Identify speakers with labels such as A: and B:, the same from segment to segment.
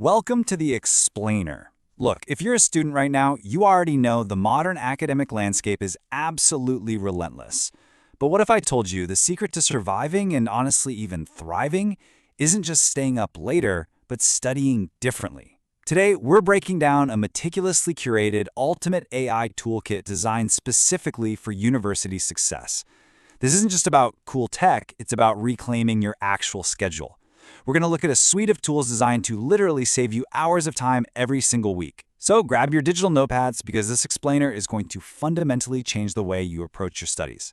A: Welcome to the Explainer. Look, if you're a student right now, you already know the modern academic landscape is absolutely relentless. But what if I told you the secret to surviving and honestly even thriving isn't just staying up later, but studying differently? Today, we're breaking down a meticulously curated ultimate AI toolkit designed specifically for university success. This isn't just about cool tech, it's about reclaiming your actual schedule. We're going to look at a suite of tools designed to literally save you hours of time every single week. So grab your digital notepads because this explainer is going to fundamentally change the way you approach your studies.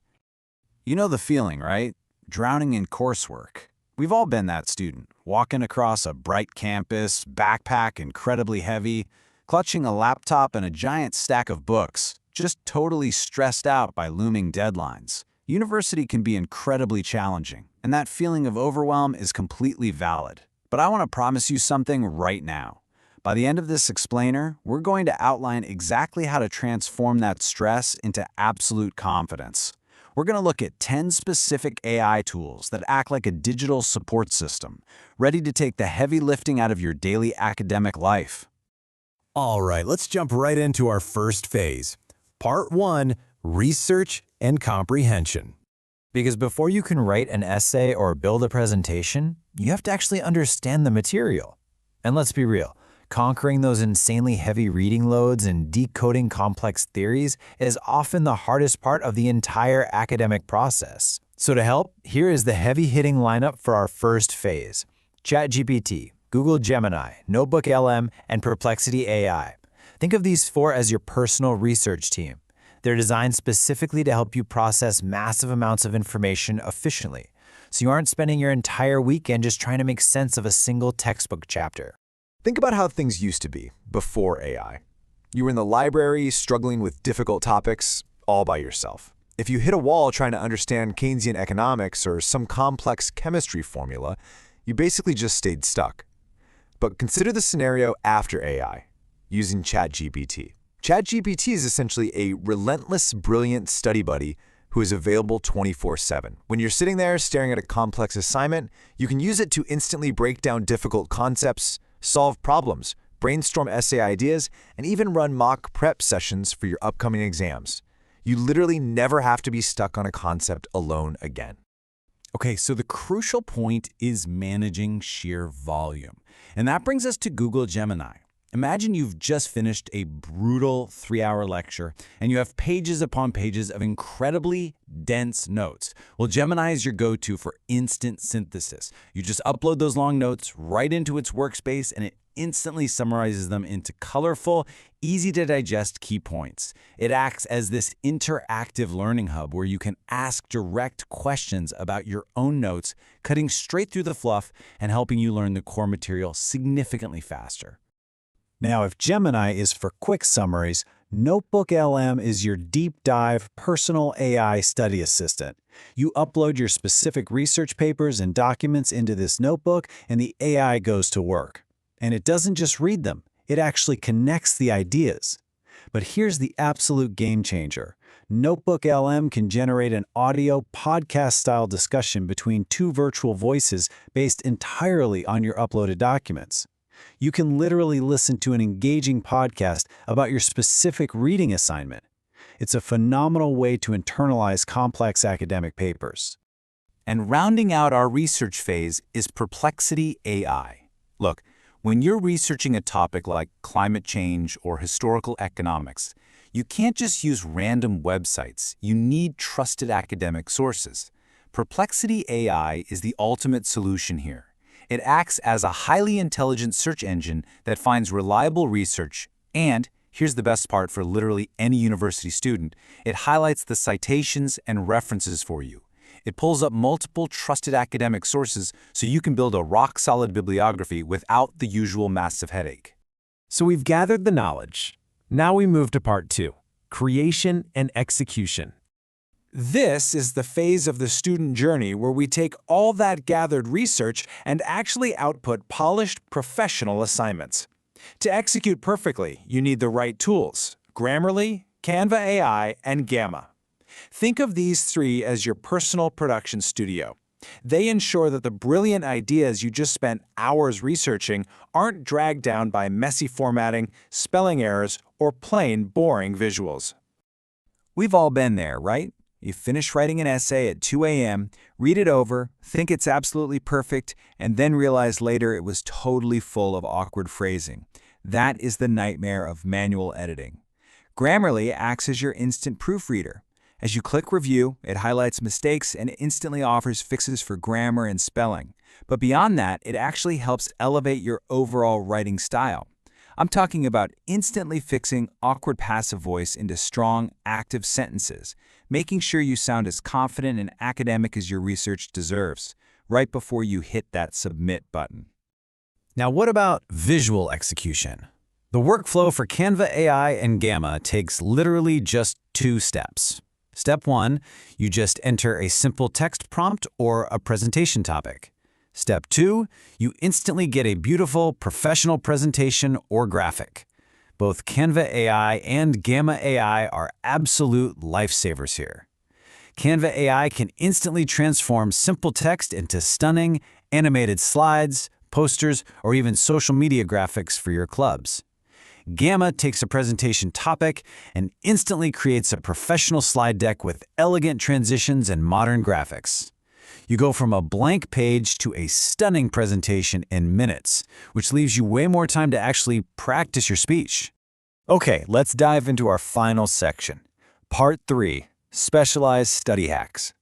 B: You know the feeling, right? Drowning in coursework. We've all been that student, walking across a bright campus, backpack incredibly heavy, clutching a laptop and a giant stack of books, just totally stressed out by looming deadlines. University can be incredibly challenging, and that feeling of overwhelm is completely valid. But I want to promise you something right now. By the end of this explainer, we're going to outline exactly how to transform that stress into absolute confidence. We're going to look at 10 specific AI tools that act like a digital support system, ready to take the heavy lifting out of your daily academic life.
C: All right, let's jump right into our first phase. Part 1, Research and Comprehension.
D: Because before you can write an essay or build a presentation, you have to actually understand the material. And let's be real, conquering those insanely heavy reading loads and decoding complex theories is often the hardest part of the entire academic process. So to help, here is the heavy-hitting lineup for our first phase: ChatGPT, Google Gemini, NotebookLM, and Perplexity AI. Think of these four as your personal research team. They're designed specifically to help you process massive amounts of information efficiently, so you aren't spending your entire weekend just trying to make sense of a single textbook chapter.
E: Think about how things used to be before AI. You were in the library struggling with difficult topics all by yourself. If you hit a wall trying to understand Keynesian economics or some complex chemistry formula, you basically just stayed stuck. But consider the scenario after AI, using ChatGPT. ChatGPT is essentially a relentless, brilliant study buddy who is available 24/7. When you're sitting there staring at a complex assignment, you can use it to instantly break down difficult concepts, solve problems, brainstorm essay ideas, and even run mock prep sessions for your upcoming exams. You literally never have to be stuck on a concept alone again.
C: Okay, so the crucial point is managing sheer volume. And that brings us to Google Gemini. Imagine you've just finished a brutal 3-hour lecture and you have pages upon pages of incredibly dense notes. Well, Gemini is your go-to for instant synthesis. You just upload those long notes right into its workspace and it instantly summarizes them into colorful, easy-to-digest key points. It acts as this interactive learning hub where you can ask direct questions about your own notes, cutting straight through the fluff and helping you learn the core material significantly faster.
B: Now, if Gemini is for quick summaries, NotebookLM is your deep dive personal AI study assistant. You upload your specific research papers and documents into this notebook, and the AI goes to work. And it doesn't just read them, it actually connects the ideas. But here's the absolute game changer. NotebookLM can generate an audio podcast-style discussion between two virtual voices based entirely on your uploaded documents. You can literally listen to an engaging podcast about your specific reading assignment. It's a phenomenal way to internalize complex academic papers.
A: And rounding out our research phase is Perplexity AI. Look, when you're researching a topic like climate change or historical economics, you can't just use random websites. You need trusted academic sources. Perplexity AI is the ultimate solution here. It acts as a highly intelligent search engine that finds reliable research, and here's the best part for literally any university student, it highlights the citations and references for you. It pulls up multiple trusted academic sources so you can build a rock-solid bibliography without the usual massive headache.
C: So we've gathered the knowledge. Now we move to part 2, Creation and Execution.
F: This is the phase of the student journey where we take all that gathered research and actually output polished professional assignments. To execute perfectly, you need the right tools: Grammarly, Canva AI, and Gamma. Think of these three as your personal production studio. They ensure that the brilliant ideas you just spent hours researching aren't dragged down by messy formatting, spelling errors, or plain boring visuals.
A: We've all been there, right? You finish writing an essay at 2 a.m., read it over, think it's absolutely perfect, and then realize later it was totally full of awkward phrasing. That is the nightmare of manual editing. Grammarly acts as your instant proofreader. As you click Review, it highlights mistakes and instantly offers fixes for grammar and spelling. But beyond that, it actually helps elevate your overall writing style. I'm talking about instantly fixing awkward passive voice into strong, active sentences, making sure you sound as confident and academic as your research deserves, right before you hit that Submit button.
B: Now, what about visual execution? The workflow for Canva AI and Gamma takes literally just 2 steps. Step 1, you just enter a simple text prompt or a presentation topic. Step 2, you instantly get a beautiful, professional presentation or graphic. Both Canva AI and Gamma AI are absolute lifesavers here. Canva AI can instantly transform simple text into stunning, animated slides, posters, or even social media graphics for your clubs. Gamma takes a presentation topic and instantly creates a professional slide deck with elegant transitions and modern graphics. You go from a blank page to a stunning presentation in minutes, which leaves you way more time to actually practice your speech. Okay, let's dive into our final section. Part 3, Specialized Study Hacks.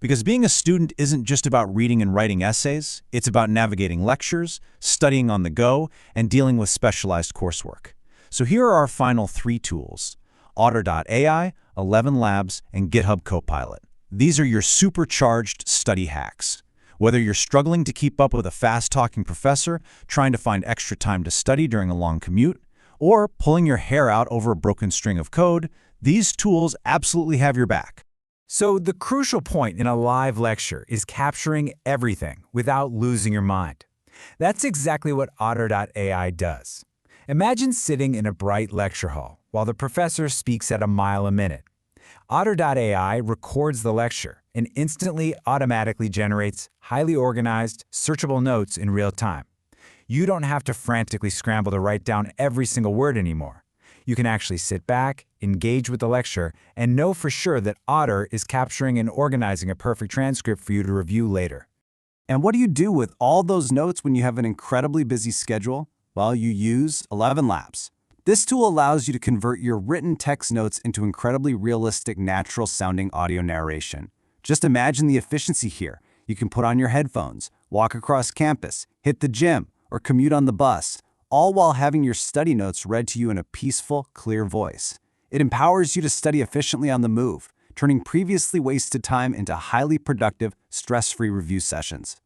C: Because being a student isn't just about reading and writing essays, it's about navigating lectures, studying on the go, and dealing with specialized coursework. So here are our final 3 tools: Otter.ai, 11 Labs, and GitHub Copilot. These are your supercharged study hacks. Whether you're struggling to keep up with a fast-talking professor, trying to find extra time to study during a long commute, or pulling your hair out over a broken string of code, these tools absolutely have your back.
F: So the crucial point in a live lecture is capturing everything without losing your mind. That's exactly what Otter.ai does. Imagine sitting in a bright lecture hall while the professor speaks at a mile a minute. Otter.ai records the lecture and instantly automatically generates highly organized, searchable notes in real time. You don't have to frantically scramble to write down every single word anymore. You can actually sit back, engage with the lecture, and know for sure that Otter is capturing and organizing a perfect transcript for you to review later.
B: And what do you do with all those notes when you have an incredibly busy schedule? Well, you use 11 Labs. This tool allows you to convert your written text notes into incredibly realistic, natural-sounding audio narration. Just imagine the efficiency here. You can put on your headphones, walk across campus, hit the gym, or commute on the bus, all while having your study notes read to you in a peaceful, clear voice. It empowers you to study efficiently on the move, turning previously wasted time into highly productive, stress-free review sessions.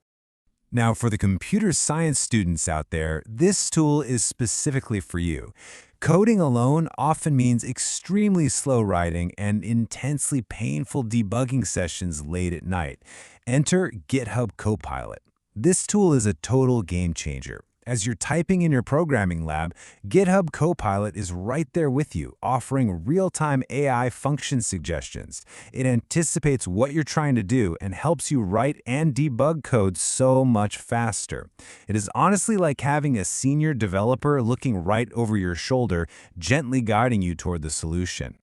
C: Now, for the computer science students out there, this tool is specifically for you. Coding alone often means extremely slow writing and intensely painful debugging sessions late at night. Enter GitHub Copilot. This tool is a total game changer. As you're typing in your programming lab, GitHub Copilot is right there with you, offering real-time AI function suggestions. It anticipates what you're trying to do and helps you write and debug code so much faster. It is honestly like having a senior developer looking right over your shoulder, gently guiding you toward the solution.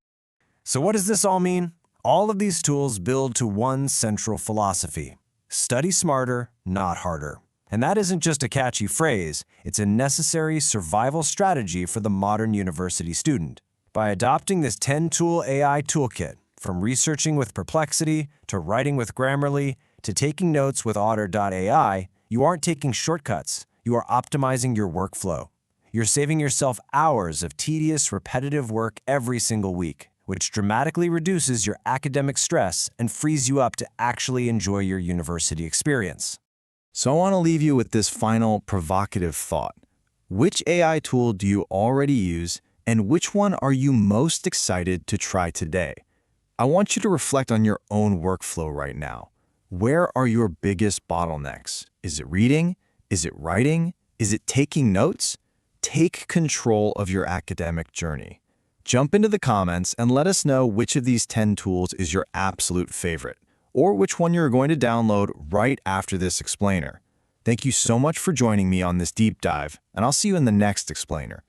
D: So what does this all mean? All of these tools build to one central philosophy: study smarter, not harder. And that isn't just a catchy phrase, it's a necessary survival strategy for the modern university student. By adopting this 10-tool AI toolkit, from researching with Perplexity, to writing with Grammarly, to taking notes with Otter.ai, you aren't taking shortcuts, you are optimizing your workflow. You're saving yourself hours of tedious, repetitive work every single week, which dramatically reduces your academic stress and frees you up to actually enjoy your university experience.
B: So I want to leave you with this final provocative thought. Which AI tool do you already use, and which one are you most excited to try today? I want you to reflect on your own workflow right now. Where are your biggest bottlenecks? Is it reading? Is it writing? Is it taking notes? Take control of your academic journey. Jump into the comments and let us know which of these 10 tools is your absolute favorite.
D: or which one you're going to download right after this explainer. Thank you so much for joining me on this deep dive, and I'll see you in the next explainer.